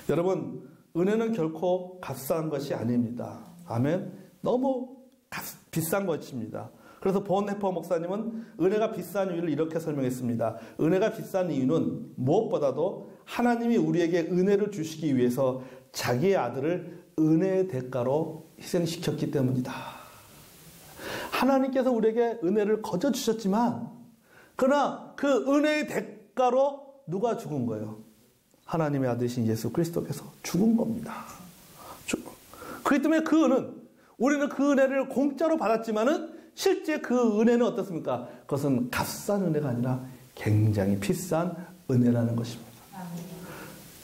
여러분, 은혜는 결코 값싼 것이 아닙니다. 아멘. 너무 비싼 것입니다. 그래서 본해퍼 목사님은 은혜가 비싼 이유를 이렇게 설명했습니다. 은혜가 비싼 이유는 무엇보다도 하나님이 우리에게 은혜를 주시기 위해서 자기의 아들을 은혜의 대가로 희생시켰기 때문이다. 하나님께서 우리에게 은혜를 거저 주셨지만, 그러나 그 은혜의 대가로 누가 죽은 거예요? 하나님의 아들이신 예수 그리스도께서 죽은 겁니다. 그렇기 때문에 우리는 그 은혜를 공짜로 받았지만은 실제 그 은혜는 어떻습니까? 그것은 값싼 은혜가 아니라 굉장히 비싼 은혜라는 것입니다.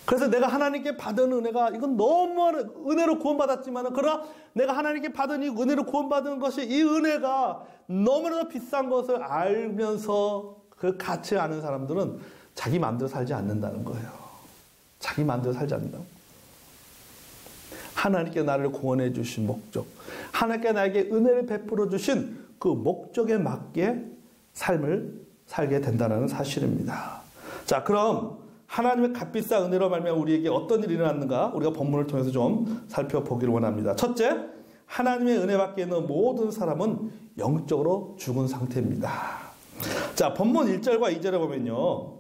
그래서 내가 하나님께 받은 은혜가, 이건 너무 은혜로 구원받았지만은, 그러나 내가 하나님께 받은 이 은혜로 구원받은 것이, 이 은혜가 너무나도 비싼 것을 알면서 그 가치 아는 사람들은 자기 마음대로 살지 않는다는 거예요. 자기 마음대로 살지 않는다. 하나님께 나를 구원해 주신 목적, 하나님께 나에게 은혜를 베풀어 주신 그 목적에 맞게 삶을 살게 된다는 사실입니다. 자, 그럼 하나님의 값비싼 은혜로 말미암아 우리에게 어떤 일이 일어났는가, 우리가 본문을 통해서 좀 살펴보기를 원합니다. 첫째, 하나님의 은혜 밖에 있는 모든 사람은 영적으로 죽은 상태입니다. 자, 본문 1절과 2절에 보면요,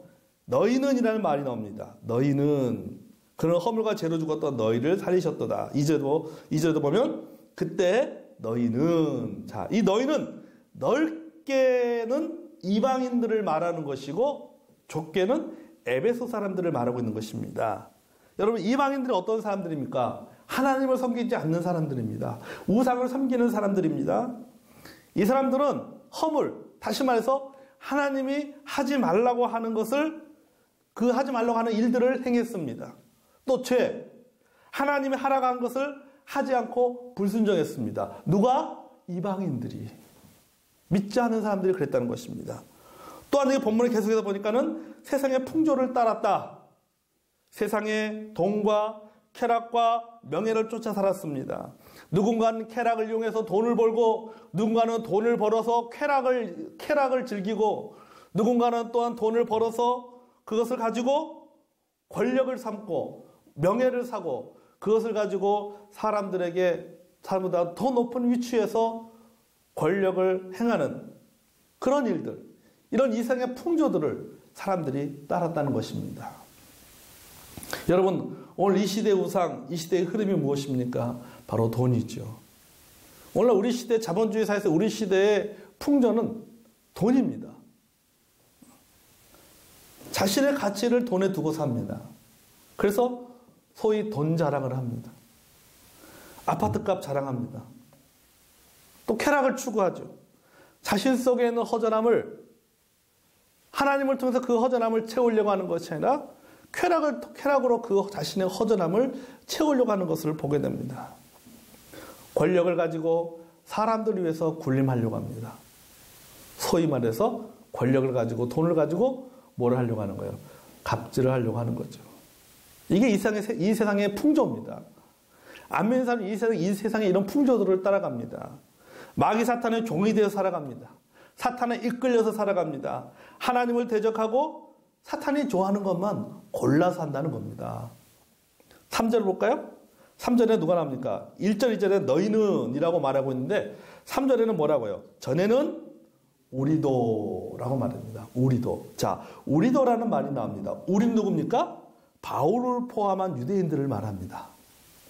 너희는 이라는 말이 나옵니다. 너희는, 그런 허물과 죄로 죽었던 너희를 살리셨도다. 2절도 보면 그때 너희는, 자, 이 너희는 넓게는 이방인들을 말하는 것이고 좁게는 에베소 사람들을 말하고 있는 것입니다. 여러분, 이방인들이 어떤 사람들입니까? 하나님을 섬기지 않는 사람들입니다. 우상을 섬기는 사람들입니다. 이 사람들은 허물, 다시 말해서 하나님이 하지 말라고 하는 것을, 그 하지 말라고 하는 일들을 행했습니다. 또 죄, 하나님이 하라고 한 것을 하지 않고 불순종했습니다. 누가? 이방인들이, 믿지 않는 사람들이 그랬다는 것입니다. 또한 이 본문을 계속해서 보니까는 세상의 풍조를 따랐다. 세상의 돈과 쾌락과 명예를 쫓아 살았습니다. 누군가는 쾌락을 이용해서 돈을 벌고, 누군가는 돈을 벌어서 쾌락을 즐기고, 누군가는 또한 돈을 벌어서 그것을 가지고 권력을 삼고 명예를 사고, 그것을 가지고 사람들에게 사람보다 더 높은 위치에서 권력을 행하는 그런 일들, 이런 이상의 풍조들을 사람들이 따랐다는 것입니다. 여러분, 오늘 이 시대의 우상, 이 시대의 흐름이 무엇입니까? 바로 돈이죠. 오늘 우리 시대, 자본주의 사회에서 우리 시대의 풍조는 돈입니다. 자신의 가치를 돈에 두고 삽니다. 그래서 소위 돈 자랑을 합니다. 아파트값 자랑합니다. 또 쾌락을 추구하죠. 자신 속에 있는 허전함을, 하나님을 통해서 그 허전함을 채우려고 하는 것이 아니라 쾌락으로 그 자신의 허전함을 채우려고 하는 것을 보게 됩니다. 권력을 가지고 사람들을 위해서 군림하려고 합니다. 소위 말해서 권력을 가지고, 돈을 가지고 뭘 하려고 하는 거예요? 갑질을 하려고 하는 거죠. 이게 이 세상의 풍조입니다. 안 믿는 사람은 이 세상의 이런 풍조들을 따라갑니다. 마귀 사탄의 종이 되어 살아갑니다. 사탄에 이끌려서 살아갑니다. 하나님을 대적하고 사탄이 좋아하는 것만 골라서 한다는 겁니다. 3절 볼까요? 3절에 누가 나옵니까? 1절, 2절에 너희는 이라고 말하고 있는데 3절에는 뭐라고요? 전에는 우리도 라고 말합니다. 우리도. 자, 우리도라는 말이 나옵니다. 우린 누굽니까? 바울을 포함한 유대인들을 말합니다.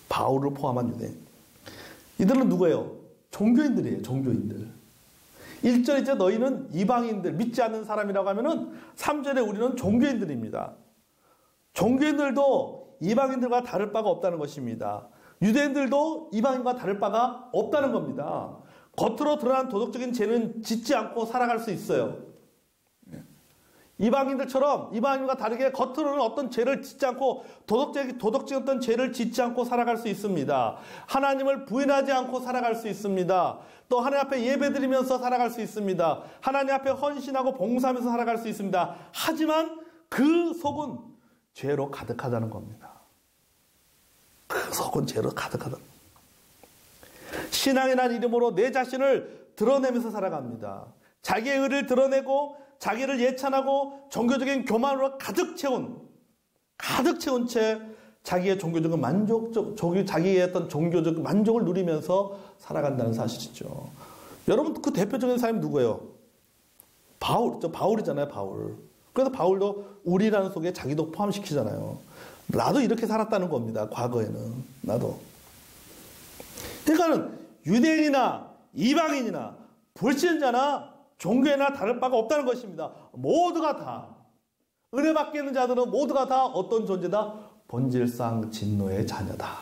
바울을 포함한 유대인. 이들은 누구예요? 종교인들이에요. 종교인들. 1절, 2절 너희는 이방인들, 믿지 않는 사람이라고 하면은 3절에 우리는 종교인들입니다. 종교인들도 이방인들과 다를 바가 없다는 것입니다. 유대인들도 이방인과 다를 바가 없다는 겁니다. 겉으로 드러난 도덕적인 죄는 짓지 않고 살아갈 수 있어요. 이방인들처럼 이방인과 다르게 겉으로는 어떤 죄를 짓지 않고 도덕적인 어떤 죄를 짓지 않고 살아갈 수 있습니다. 하나님을 부인하지 않고 살아갈 수 있습니다. 또 하나님 앞에 예배드리면서 살아갈 수 있습니다. 하나님 앞에 헌신하고 봉사하면서 살아갈 수 있습니다. 하지만 그 속은 죄로 가득하다는 겁니다. 그 속은 죄로 가득하다. 신앙이라는 이름으로 내 자신을 드러내면서 살아갑니다. 자기의 의를 드러내고 자기를 예찬하고 종교적인 교만으로 가득 채운 채 자기의 종교적 자기의 어떤 종교적 만족을 누리면서 살아간다는 사실이죠. 여러분 그 대표적인 사람이 누구예요? 바울이잖아요, 바울. 그래서 바울도 우리라는 속에 자기도 포함시키잖아요. 나도 이렇게 살았다는 겁니다. 과거에는 나도. 그러니까는 유대인이나 이방인이나 불신자나 종교나 다를 바가 없다는 것입니다. 모두가 다 은혜 받게 있는 자들은 모두가 다 어떤 존재다? 본질상 진노의 자녀다.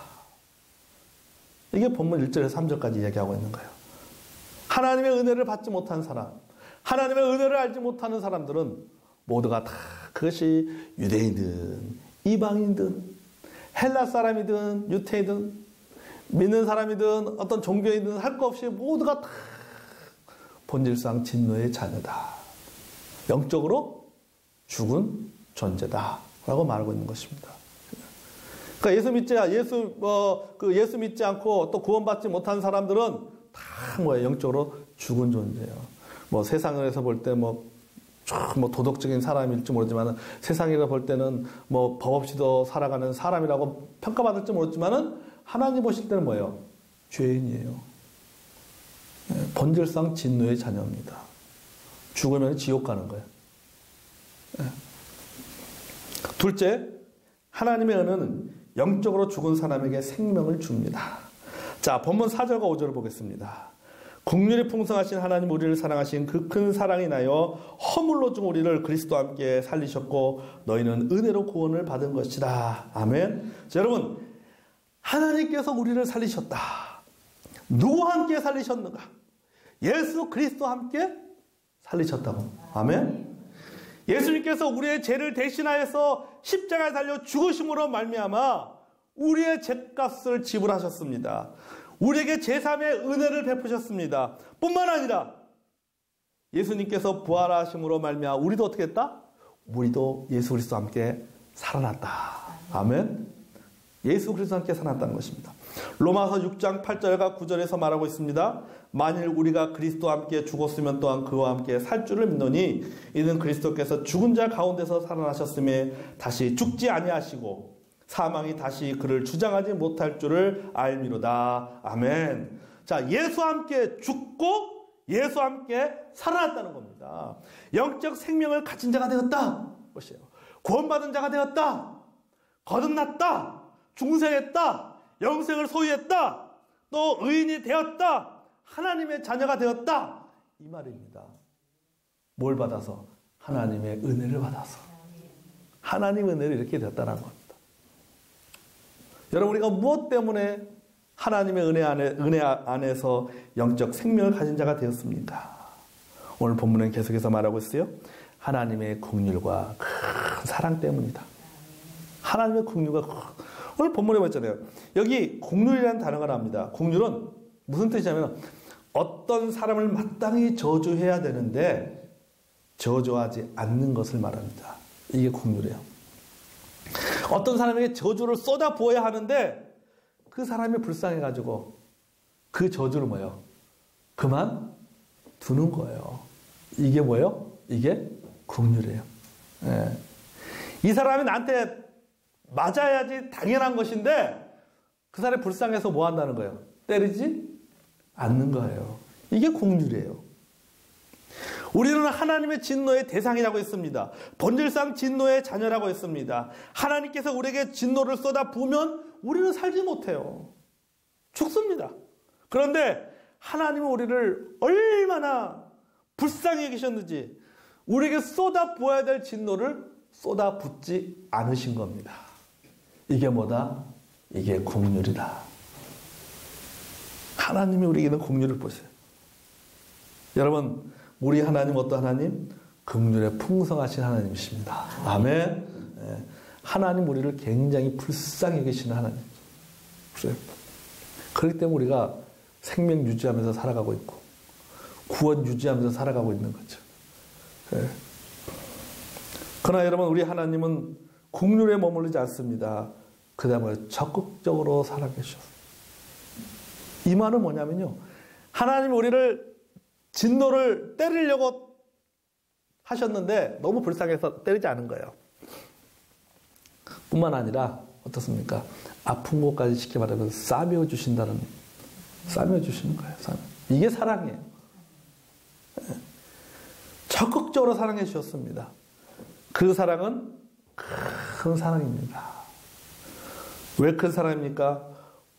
이게 본문 1절에서 3절까지 이야기하고 있는 거예요. 하나님의 은혜를 받지 못한 사람, 하나님의 은혜를 알지 못하는 사람들은 모두가 다 그것이 유대인이든 이방인이든 헬라 사람이든 유태이든 믿는 사람이든 어떤 종교이든 할 것 없이 모두가 다 본질상 진노의 자녀다. 영적으로 죽은 존재다. 라고 말하고 있는 것입니다. 그러니까 예수 믿지 않고 또 구원받지 못한 사람들은 다 뭐예요? 영적으로 죽은 존재예요. 뭐 세상에서 볼 때 뭐 도덕적인 사람일지 모르지만 세상에서 볼 때는 뭐 법 없이도 살아가는 사람이라고 평가받을지 모르지만은 하나님 보실 때는 뭐예요? 죄인이에요. 본질상 진노의 자녀입니다. 죽으면 지옥 가는 거예요. 둘째, 하나님의 은혜는 영적으로 죽은 사람에게 생명을 줍니다. 자, 본문 4절과 5절을 보겠습니다. 긍휼이 풍성하신 하나님 우리를 사랑하신 그 큰 사랑이 나여 허물로 죽은 우리를 그리스도와 함께 살리셨고 너희는 은혜로 구원을 받은 것이다. 아멘. 자, 여러분, 하나님께서 우리를 살리셨다. 누구와 함께 살리셨는가? 예수 그리스도와 함께 살리셨다고. 아멘. 예수님께서 우리의 죄를 대신하여서 십자가에 달려 죽으심으로 말미암아 우리의 죄값을 지불하셨습니다. 우리에게 제3의 은혜를 베푸셨습니다. 뿐만 아니라 예수님께서 부활하심으로 말미암아 우리도 어떻게 했다? 우리도 예수 그리스도와 함께 살아났다. 아멘. 예수 그리스도와 함께 살아났다는 것입니다. 로마서 6장 8절과 9절에서 말하고 있습니다. 만일 우리가 그리스도와 함께 죽었으면 또한 그와 함께 살 줄을 믿노니 이는 그리스도께서 죽은 자 가운데서 살아나셨음에 다시 죽지 아니하시고 사망이 다시 그를 주장하지 못할 줄을 알미로다. 아멘. 자, 예수와 함께 죽고 예수와 함께 살아났다는 겁니다. 영적 생명을 가진 자가 되었다. 보세요. 구원받은 자가 되었다. 거듭났다. 중생했다. 영생을 소유했다. 또 의인이 되었다. 하나님의 자녀가 되었다. 이 말입니다. 뭘 받아서? 하나님의 은혜를 받아서. 하나님의 은혜를 이렇게 되었다는 겁니다. 여러분, 우리가 무엇 때문에 하나님의 은혜 안에서 영적 생명을 가진 자가 되었습니까? 오늘 본문은 계속해서 말하고 있어요. 하나님의 긍휼과 큰 사랑 때문이다. 하나님의 긍휼과 오늘 본문에 봤잖아요. 여기 긍휼이라는 단어가 나옵니다. 긍휼은 무슨 뜻이냐면 어떤 사람을 마땅히 저주해야 되는데 저주하지 않는 것을 말합니다. 이게 긍휼이에요. 어떤 사람에게 저주를 쏟아 부어야 하는데 그 사람이 불쌍해가지고 그 저주를 뭐예요? 그만 두는 거예요. 이게 뭐예요? 이게 긍휼이에요. 예. 이 사람이 나한테 맞아야지 당연한 것인데 그 사람이 불쌍해서 뭐 한다는 거예요? 때리지 않는 거예요. 이게 긍휼이에요. 우리는 하나님의 진노의 대상이라고 했습니다. 본질상 진노의 자녀라고 했습니다. 하나님께서 우리에게 진노를 쏟아 부으면 우리는 살지 못해요. 죽습니다. 그런데 하나님은 우리를 얼마나 불쌍히 계셨는지 우리에게 쏟아 부어야 될 진노를 쏟아 붓지 않으신 겁니다. 이게 뭐다? 이게 긍휼이다. 하나님이 우리에게는 긍휼을 보세요. 여러분, 우리 하나님 어떤 하나님? 긍휼에 풍성하신 하나님이십니다. 아멘. 네. 하나님 우리를 굉장히 불쌍히 계시는 하나님. 그래요. 그렇기 때문에 우리가 생명 유지하면서 살아가고 있고 구원 유지하면서 살아가고 있는 거죠. 네. 그러나 여러분, 우리 하나님은 긍휼에 머무르지 않습니다. 그 다음에 적극적으로 살아계셔. 이 말은 뭐냐면요. 하나님이 우리를 진노를 때리려고 하셨는데 너무 불쌍해서 때리지 않은 거예요. 뿐만 아니라 어떻습니까? 아픈 곳까지 쉽게 말하면 싸매어 주신다는, 싸매어 주시는 거예요. 이게 사랑이에요. 적극적으로 사랑해 주셨습니다. 그 사랑은 큰 사랑입니다. 왜 큰 사랑입니까?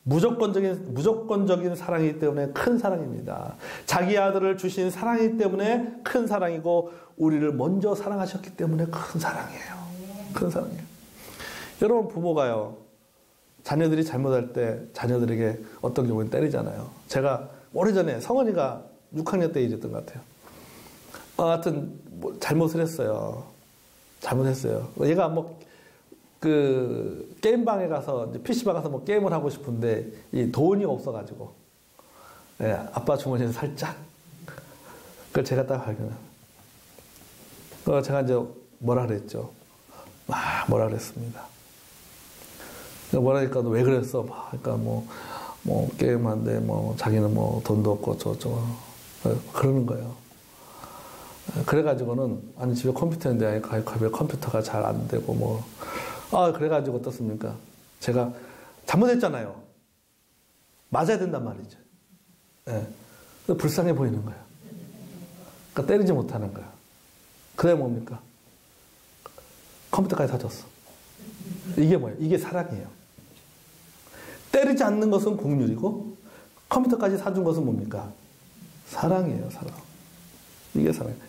무조건적인 사랑이기 때문에 큰 사랑입니다. 자기 아들을 주신 사랑이기 때문에 큰 사랑이고, 우리를 먼저 사랑하셨기 때문에 큰 사랑이에요. 큰 사랑이에요. 여러분, 부모가요, 자녀들이 잘못할 때 자녀들에게 어떤 경우는 때리잖아요. 제가 오래전에 성은이가 6학년 때 일이었던 것 같아요. 하여튼 뭐 잘못을 했어요. 잘못했어요. 얘가 게임방에 가서, PC방 가서 게임을 하고 싶은데, 이 돈이 없어가지고, 예, 아빠 주머니에서 살짝. 그걸 제가 딱 발견한. 제가 이제 뭐라 그랬죠. 뭐라 그랬습니다. 뭐라 하니까 너 왜 그랬어? 그러니까 게임한데, 자기는 돈도 없고, 그러는 거예요. 그래가지고는, 아니, 집에 컴퓨터인데, 왜 컴퓨터가 잘 안 되고, 그래가지고 어떻습니까? 제가 잘못했잖아요. 맞아야 된단 말이죠. 예. 불쌍해 보이는 거예요. 그러니까 때리지 못하는 거예요. 그래 뭡니까? 컴퓨터까지 사줬어. 이게 뭐예요? 이게 사랑이에요. 때리지 않는 것은 국률이고, 컴퓨터까지 사준 것은 뭡니까? 사랑이에요, 사랑. 이게 사랑이에요.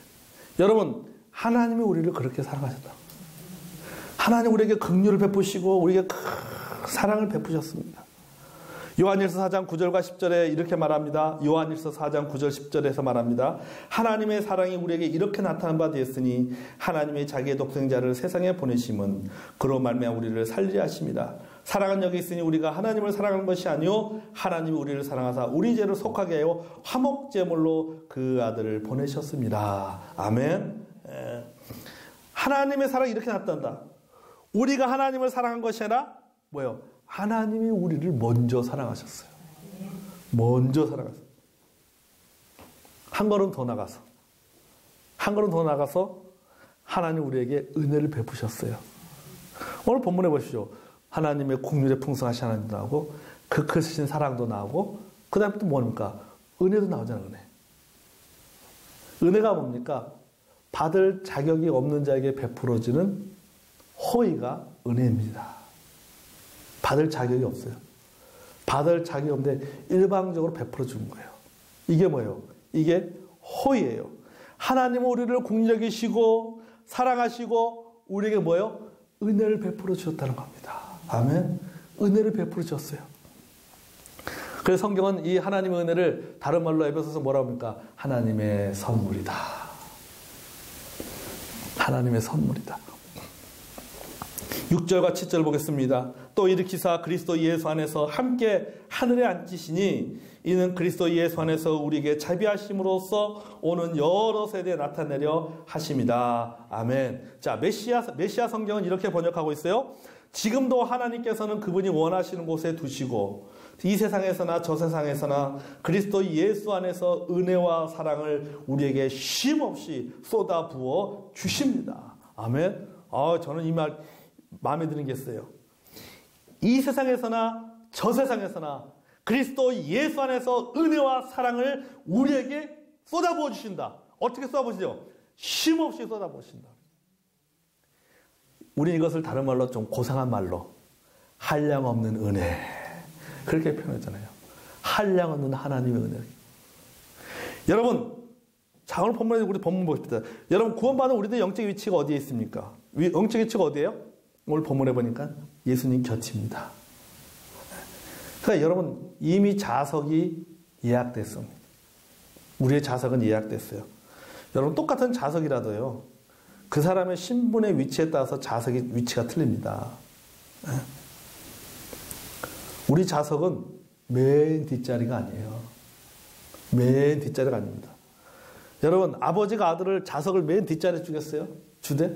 여러분, 하나님이 우리를 그렇게 사랑하셨다. 하나님 우리에게 긍휼을 베푸시고 우리에게 큰 사랑을 베푸셨습니다. 요한일서 4장 9절과 10절에 이렇게 말합니다. 요한일서 4장 9절 10절에서 말합니다. 하나님의 사랑이 우리에게 이렇게 나타난 바 되었으니 하나님의 자기의 독생자를 세상에 보내심은 그로 말미암아 우리를 살리려 하십니다. 사랑은 여기 있으니 우리가 하나님을 사랑하는 것이 아니요 하나님이 우리를 사랑하사 우리 죄를 속하게 하여 화목제물로 그 아들을 보내셨습니다. 아멘. 하나님의 사랑이 이렇게 나타난다. 우리가 하나님을 사랑한 것이 아니라 뭐예요? 하나님이 우리를 먼저 사랑하셨어요. 먼저 사랑하셨어요. 한 걸음 더 나가서 하나님 우리에게 은혜를 베푸셨어요. 오늘 본문에 보시죠. 하나님의 국률에 풍성하신 하나님도 나오고 그 크신 사랑도 나오고 그 다음에 또 뭡니까? 은혜도 나오잖아요. 은혜가 뭡니까? 받을 자격이 없는 자에게 베풀어지는 호의가 은혜입니다. 받을 자격이 없어요. 받을 자격이 없는데 일방적으로 베풀어 주는 거예요. 이게 뭐예요? 이게 호의예요. 하나님은 우리를 국률 여기시고 사랑하시고 우리에게 뭐예요? 은혜를 베풀어 주셨다는 겁니다. 아멘. 은혜를 베풀어 주셨어요. 그래서 성경은 이 하나님의 은혜를 다른 말로 에베소서 뭐라고 합니까? 하나님의 선물이다. 하나님의 선물이다. 6절과 7절 보겠습니다. 또 일으키사 그리스도 예수 안에서 함께 하늘에 앉히시니 이는 그리스도 예수 안에서 우리에게 자비하심으로써 오는 여러 세대에 나타내려 하심이다. 아멘. 자, 메시아 성경은 이렇게 번역하고 있어요. 지금도 하나님께서는 그분이 원하시는 곳에 두시고 이 세상에서나 저 세상에서나 그리스도 예수 안에서 은혜와 사랑을 우리에게 쉼없이 쏟아 부어 주십니다. 아멘. 저는 이 말 마음에 드는 게 있어요. 이 세상에서나 저 세상에서나 그리스도 예수 안에서 은혜와 사랑을 우리에게 쏟아부어 주신다. 어떻게 쏟아부으시죠? 쉼없이 쏟아부으신다. 우리 이것을 다른 말로 좀 고상한 말로 한량없는 은혜 그렇게 표현했잖아요. 한량없는 하나님의 은혜. 여러분, 자, 오늘 본문에 우리 본문 보십시다. 여러분, 구원받은 우리들 영적 위치가 어디에 있습니까? 영적 위치가 어디예요? 오늘 본문에 보니까 예수님 곁입니다. 그러니까 여러분, 이미 자석이 예약됐습니다. 우리의 자석은 예약됐어요. 여러분, 똑같은 자석이라도요, 그 사람의 신분의 위치에 따라서 자석의 위치가 틀립니다. 우리 자석은 맨 뒷자리가 아니에요. 맨 뒷자리가 아닙니다. 여러분, 아버지가 아들을 자석을 맨 뒷자리에 주겠어요? 주대?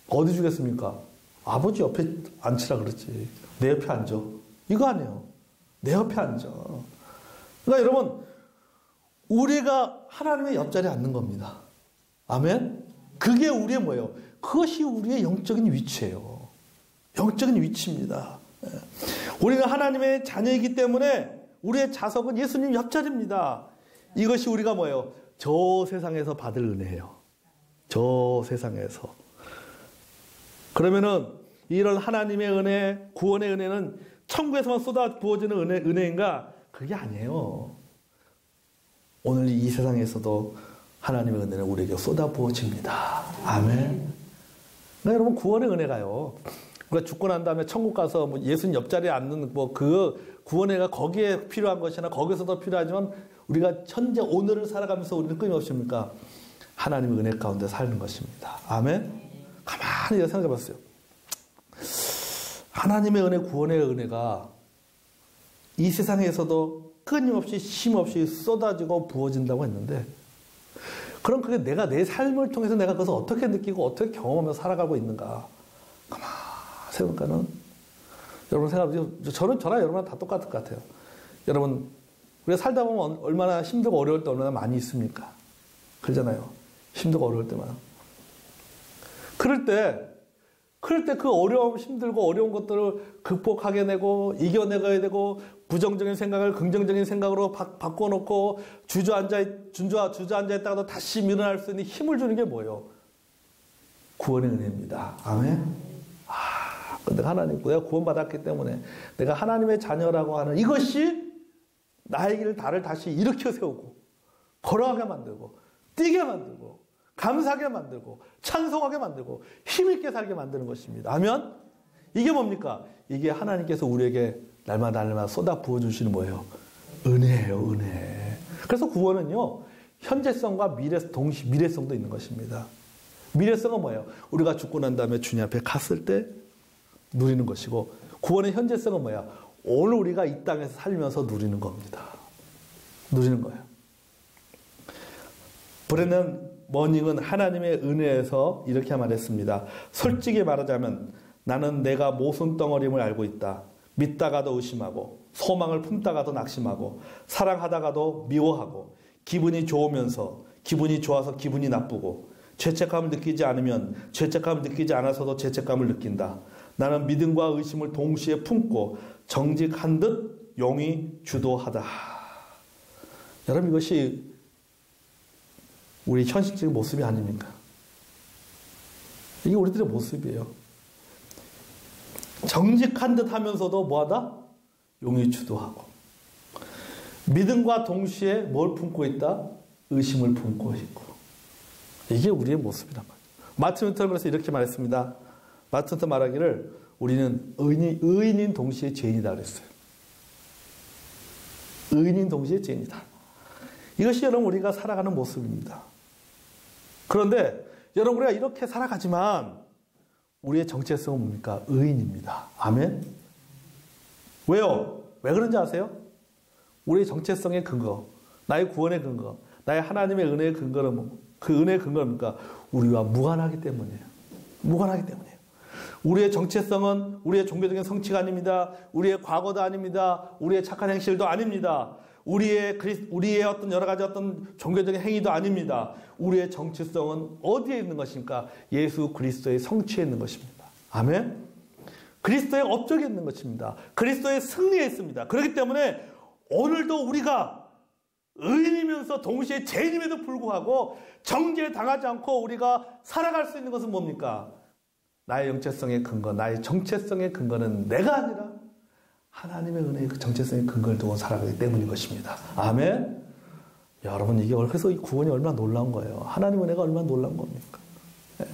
어디 주겠습니까? 아버지 옆에 앉히라 그랬지. 내 옆에 앉아. 이거 아니에요. 내 옆에 앉아. 그러니까 여러분, 우리가 하나님의 옆자리에 앉는 겁니다. 아멘? 그게 우리의 뭐예요? 그것이 우리의 영적인 위치예요. 영적인 위치입니다. 우리는 하나님의 자녀이기 때문에 우리의 자석은 예수님 옆자리입니다. 이것이 우리가 뭐예요? 저 세상에서 받을 은혜예요. 저 세상에서. 그러면은 이런 하나님의 은혜, 구원의 은혜는 천국에서만 쏟아 부어지는 은혜인가? 그게 아니에요. 오늘 이 세상에서도 하나님의 은혜는 우리에게 쏟아 부어집니다. 아멘. 네, 여러분, 구원의 은혜가요. 우리가 죽고 난 다음에 천국 가서 뭐 예수님 옆자리에 앉는 그 구원의가 거기에 필요한 것이나 거기서도 필요하지만 우리가 현재 오늘을 살아가면서 우리는 끊임없이 뭡니까? 하나님의 은혜 가운데 사는 것입니다. 아멘. 가만히 생각해 봤어요. 하나님의 은혜, 구원의 은혜가 이 세상에서도 끊임없이 쉼없이 쏟아지고 부어진다고 했는데, 그럼 그게 내가 내 삶을 통해서 내가 그것을 어떻게 느끼고 어떻게 경험하면서 살아가고 있는가? 가만 생각하는, 여러분 생각해보세요. 저랑 여러분은 다 똑같을 것 같아요. 여러분, 우리가 살다 보면 얼마나 힘들고 어려울 때 얼마나 많이 있습니까? 그러잖아요. 힘들고 어려울 때만. 그럴 때 그 어려움, 힘들고 어려운 것들을 극복하게 되고 이겨내가야 되고 부정적인 생각을 긍정적인 생각으로 바꿔놓고 주저앉아 있다가도 다시 밀어날 수 있는 힘을 주는 게 뭐예요? 구원의 은혜입니다. 아멘. 근데 내가 구원받았기 때문에 내가 하나님의 자녀라고 하는 이것이 나의 길을 나를 다시 일으켜 세우고 걸어가게 만들고 뛰게 만들고 감사하게 만들고 찬송하게 만들고 힘있게 살게 만드는 것입니다. 아멘. 이게 뭡니까? 이게 하나님께서 우리에게 날마다 쏟아 부어주시는 뭐예요? 은혜예요. 은혜. 그래서 구원은요, 현재성과 미래성도 있는 것입니다. 미래성은 뭐예요? 우리가 죽고 난 다음에 주님 앞에 갔을 때 누리는 것이고, 구원의 현재성은 뭐야? 오늘 우리가 이 땅에서 살면서 누리는 겁니다. 누리는 거예요. 브레넌 머닝은 하나님의 은혜에서 이렇게 말했습니다. 솔직히 말하자면 나는 내가 모순덩어림을 알고 있다. 믿다가도 의심하고 소망을 품다가도 낙심하고 사랑하다가도 미워하고 기분이 좋아서 기분이 나쁘고 죄책감을 느끼지 않으면 죄책감을 느끼지 않아서도 죄책감을 느낀다. 나는 믿음과 의심을 동시에 품고 정직한 듯 용이 주도하다. 여러분, 이것이 우리 현실적인 모습이 아닙니까? 이게 우리들의 모습이에요. 정직한 듯 하면서도 뭐하다? 용이 주도하고. 믿음과 동시에 뭘 품고 있다? 의심을 품고 있고. 이게 우리의 모습이란 말이에요. 마틴 루터는 그래서 이렇게 말했습니다. 마틴 루터 말하기를 우리는 의인인 동시에 죄인이다 그랬어요. 의인인 동시에 죄인이다. 이것이 여러분 우리가 살아가는 모습입니다. 그런데 여러분 우리가 이렇게 살아가지만 우리의 정체성은 뭡니까? 의인입니다. 아멘? 왜요? 왜 그런지 아세요? 우리의 정체성의 근거, 나의 구원의 근거, 나의 하나님의 은혜의 근거는 그 은혜의 근거는 뭡니까? 우리와 무관하기 때문이에요. 무관하기 때문이에요. 우리의 정체성은 우리의 종교적인 성취가 아닙니다. 우리의 과거도 아닙니다. 우리의 착한 행실도 아닙니다. 우리의 어떤 여러 가지 어떤 종교적인 행위도 아닙니다. 우리의 정체성은 어디에 있는 것입니까? 예수 그리스도의 성취에 있는 것입니다. 아멘? 그리스도의 업적에 있는 것입니다. 그리스도의 승리에 있습니다. 그렇기 때문에 오늘도 우리가 의인이면서 동시에 죄인임에도 불구하고 정죄에 당하지 않고 우리가 살아갈 수 있는 것은 뭡니까? 나의 정체성의 근거, 나의 정체성의 근거는 내가 아니라 하나님의 은혜의 그 정체성의 근거를 두고 살아가기 때문인 것입니다. 아멘? 여러분, 이게 그래서 이 구원이 얼마나 놀라운 거예요. 하나님의 은혜가 얼마나 놀라운 겁니까? 네.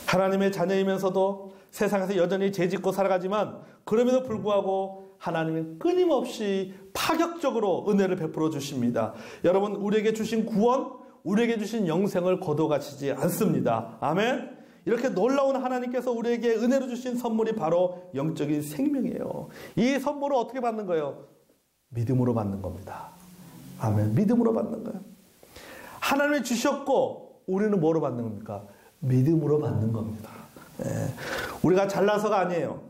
하나님의 자녀이면서도 세상에서 여전히 죄짓고 살아가지만 그럼에도 불구하고 하나님은 끊임없이 파격적으로 은혜를 베풀어 주십니다. 여러분, 우리에게 주신 구원, 우리에게 주신 영생을 거둬가시지 않습니다. 아멘? 이렇게 놀라운 하나님께서 우리에게 은혜로 주신 선물이 바로 영적인 생명이에요. 이 선물을 어떻게 받는 거예요? 믿음으로 받는 겁니다. 아멘. 믿음으로 받는 거예요. 하나님이 주셨고 우리는 뭐로 받는 겁니까? 믿음으로 받는 겁니다. 우리가 잘나서가 아니에요.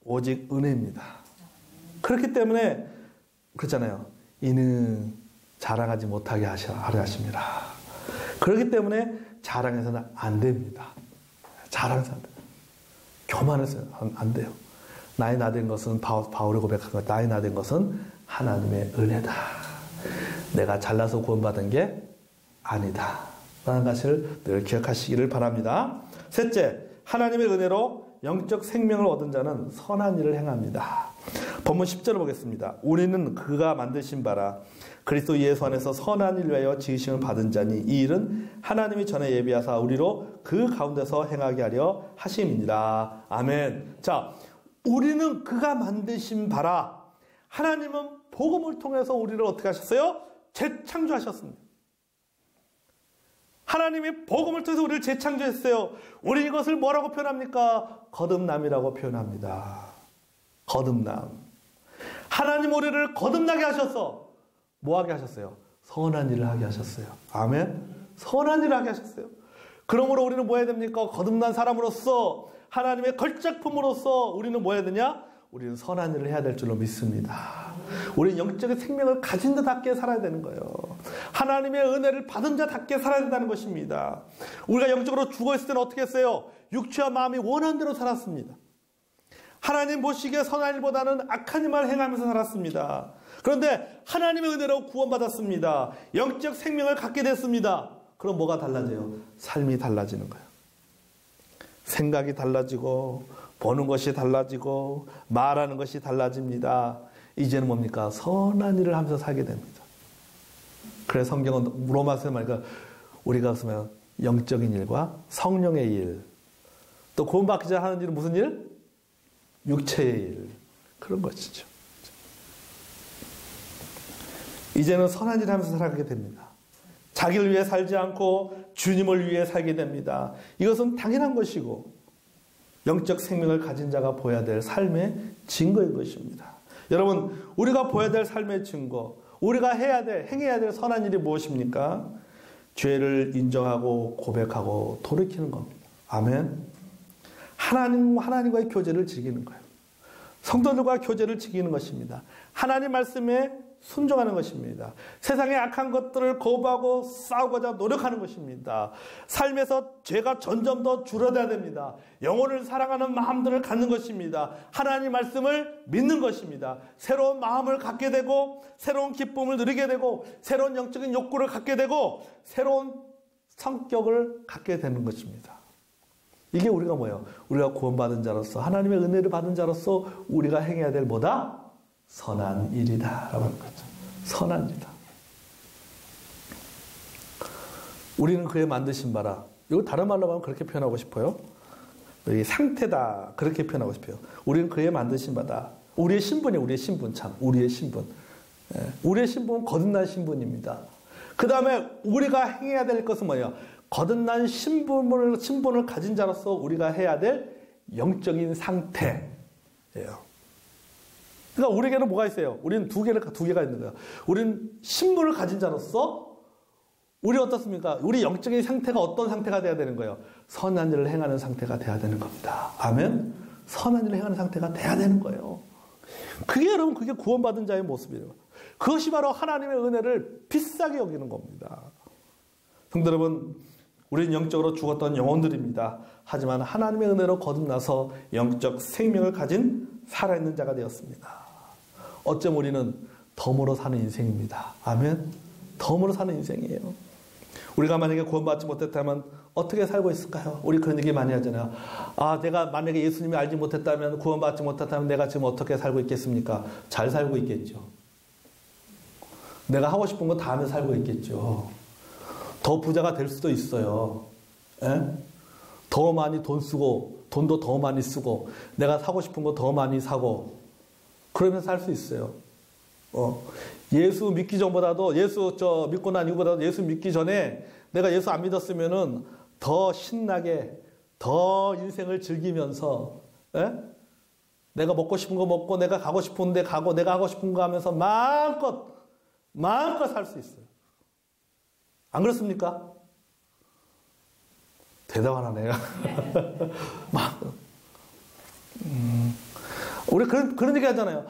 오직 은혜입니다. 그렇기 때문에 그렇잖아요. 이는 자랑하지 못하게 하려 하십니다. 그렇기 때문에 자랑해서는 안 됩니다. 자랑해서 안 돼요. 교만해서 안 돼요. 나의 나된 것은 바울이 고백한 것, 나의 나된 것은 하나님의 은혜다. 내가 잘나서 구원받은 게 아니다 라는 것을 늘 기억하시기를 바랍니다. 셋째, 하나님의 은혜로 영적 생명을 얻은 자는 선한 일을 행합니다. 본문 10절을 보겠습니다. 우리는 그가 만드신 바라 그리스도 예수 안에서 선한 일 위하여 지으심을 받은 자니 이 일은 하나님이 전에 예비하사 우리로 그 가운데서 행하게 하려 하심이니라. 아멘. 자, 우리는 그가 만드신 바라. 하나님은 복음을 통해서 우리를 어떻게 하셨어요? 재창조하셨습니다. 하나님이 복음을 통해서 우리를 재창조했어요. 우리 이것을 뭐라고 표현합니까? 거듭남이라고 표현합니다. 거듭남. 하나님 우리를 거듭나게 하셔서 뭐하게 하셨어요? 선한 일을 하게 하셨어요. 아멘. 선한 일을 하게 하셨어요. 그러므로 우리는 뭐 해야 됩니까? 거듭난 사람으로서 하나님의 걸작품으로서 우리는 뭐 해야 되냐? 우리는 선한 일을 해야 될 줄로 믿습니다. 우리는 영적인 생명을 가진 자답게 살아야 되는 거예요. 하나님의 은혜를 받은 자답게 살아야 된다는 것입니다. 우리가 영적으로 죽어있을 때는 어떻게 했어요? 육체와 마음이 원하는 대로 살았습니다. 하나님 보시기에 선한 일보다는 악한 일만 행하면서 살았습니다. 그런데 하나님의 은혜로 구원받았습니다. 영적 생명을 갖게 됐습니다. 그럼 뭐가 달라져요? 삶이 달라지는 거예요. 생각이 달라지고 보는 것이 달라지고 말하는 것이 달라집니다. 이제는 뭡니까? 선한 일을 하면서 살게 됩니다. 그래서 성경은 로마서에 말하니까 우리가 쓰면 영적인 일과 성령의 일, 또 구원받기 전에 하는 일은 무슨 일? 육체의 일. 그런 것이죠. 이제는 선한 일을 하면서 살아가게 됩니다. 자기를 위해 살지 않고 주님을 위해 살게 됩니다. 이것은 당연한 것이고 영적 생명을 가진 자가 보여야 될 삶의 증거인 것입니다. 여러분, 우리가 보여야 될 삶의 증거, 우리가 행해야 될 선한 일이 무엇입니까? 죄를 인정하고 고백하고 돌이키는 겁니다. 아멘. 하나님과의 교제를 지키는 거예요. 성도들과 교제를 지키는 것입니다. 하나님 말씀에 순종하는 것입니다. 세상의 악한 것들을 거부하고 싸우고자 노력하는 것입니다. 삶에서 죄가 점점 더 줄어들어야 됩니다. 영혼을 사랑하는 마음들을 갖는 것입니다. 하나님 말씀을 믿는 것입니다. 새로운 마음을 갖게 되고 새로운 기쁨을 누리게 되고 새로운 영적인 욕구를 갖게 되고 새로운 성격을 갖게 되는 것입니다. 이게 우리가 뭐예요? 우리가 구원받은 자로서 하나님의 은혜를 받은 자로서 우리가 행해야 될 뭐다? 선한 일이다 라고 하는 거죠. 선한 일이다. 우리는 그의 만드신 바라. 이거 다른 말로 하면 그렇게 표현하고 싶어요. 이 상태다 그렇게 표현하고 싶어요. 우리는 그의 만드신 바다. 우리의 신분이에요. 우리의 신분. 참 우리의 신분. 우리의 신분은 거듭난 신분입니다. 그 다음에 우리가 행해야 될 것은 뭐예요? 거듭난 신분을 가진 자로서 우리가 해야 될 영적인 상태예요. 그러니까 우리에게는 뭐가 있어요? 우리는 두 개가 있는 거예요. 우리는 신분을 가진 자로서 우리 어떻습니까? 우리 영적인 상태가 어떤 상태가 돼야 되는 거예요? 선한 일을 행하는 상태가 돼야 되는 겁니다. 아멘? 선한 일을 행하는 상태가 돼야 되는 거예요. 그게 여러분 그게 구원받은 자의 모습이에요. 그것이 바로 하나님의 은혜를 비싸게 여기는 겁니다. 성도 여러분, 우리는 영적으로 죽었던 영혼들입니다. 하지만 하나님의 은혜로 거듭나서 영적 생명을 가진 살아있는 자가 되었습니다. 어쩜 우리는 덤으로 사는 인생입니다. 아멘. 덤으로 사는 인생이에요. 우리가 만약에 구원받지 못했다면 어떻게 살고 있을까요? 우리 그런 얘기 많이 하잖아요. 내가 만약에 예수님이 알지 못했다면, 구원받지 못했다면 내가 지금 어떻게 살고 있겠습니까? 잘 살고 있겠죠. 내가 하고 싶은 거 다 하며 살고 있겠죠. 더 부자가 될 수도 있어요. 더 많이 돈 쓰고, 돈도 더 많이 쓰고, 내가 사고 싶은 거 더 많이 사고, 그러면서 살 수 있어요. 예수 믿기 전보다도, 믿고 난 이후보다도 예수 믿기 전에 내가 예수 안 믿었으면은 더 신나게, 더 인생을 즐기면서, 내가 먹고 싶은 거 먹고, 내가 가고 싶은 데 가고, 내가 하고 싶은 거 하면서 마음껏 살 수 있어요. 안 그렇습니까? 대답하네요. 우리 그런 얘기 하잖아요.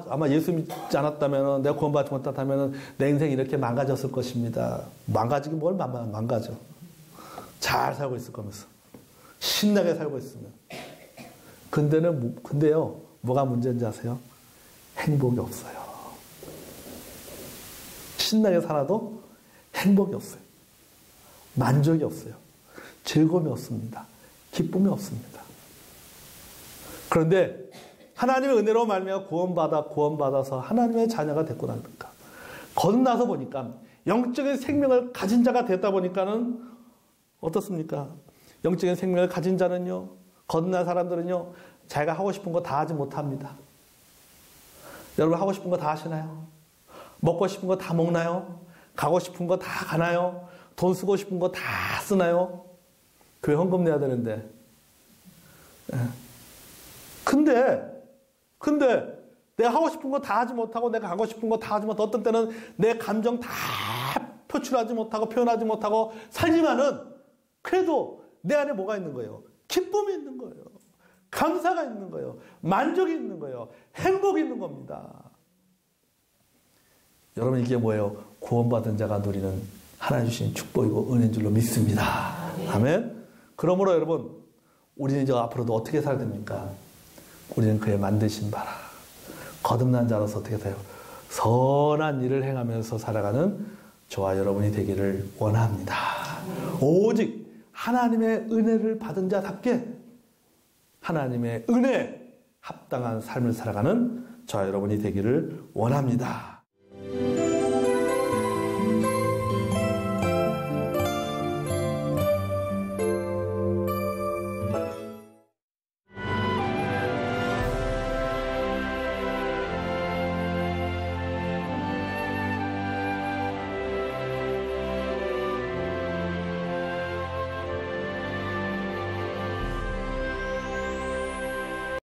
아마 예수 믿지 않았다면, 내가 구원받지 못했다면 내 인생이 이렇게 망가졌을 것입니다. 망가지긴 뭘 망가져. 잘 살고 있을 거면서. 신나게 살고 있으면. 근데요, 뭐가 문제인지 아세요? 행복이 없어요. 신나게 살아도 행복이 없어요. 만족이 없어요. 즐거움이 없습니다. 기쁨이 없습니다. 그런데 하나님의 은혜로 말미암아 구원받아서 하나님의 자녀가 됐고 나니까 거듭나서 보니까 영적인 생명을 가진 자가 됐다 보니까는 어떻습니까? 영적인 생명을 가진 자는요, 거듭난 사람들은요, 자기가 하고 싶은 거 다 하지 못합니다. 여러분 하고 싶은 거 다 하시나요? 먹고 싶은 거 다 먹나요? 가고 싶은 거 다 가나요? 돈 쓰고 싶은 거 다 쓰나요? 교회 헌금 내야 되는데. 근데 내가 하고 싶은 거 다 하지 못하고 내가 가고 싶은 거 다 하지 못하고 어떤 때는 내 감정 다 표출하지 못하고 표현하지 못하고 살지만은 그래도 내 안에 뭐가 있는 거예요? 기쁨이 있는 거예요. 감사가 있는 거예요. 만족이 있는 거예요. 행복이 있는 겁니다. 여러분 이게 뭐예요? 구원받은 자가 누리는 하나님 주신 축복이고 은혜인 줄로 믿습니다. 아멘. 그러므로 여러분 우리는 이제 앞으로도 어떻게 살아야 됩니까? 우리는 그의 만드신 바라 거듭난 자로서 어떻게 돼요? 선한 일을 행하면서 살아가는 저와 여러분이 되기를 원합니다. 오직 하나님의 은혜를 받은 자답게 하나님의 은혜에 합당한 삶을 살아가는 저와 여러분이 되기를 원합니다.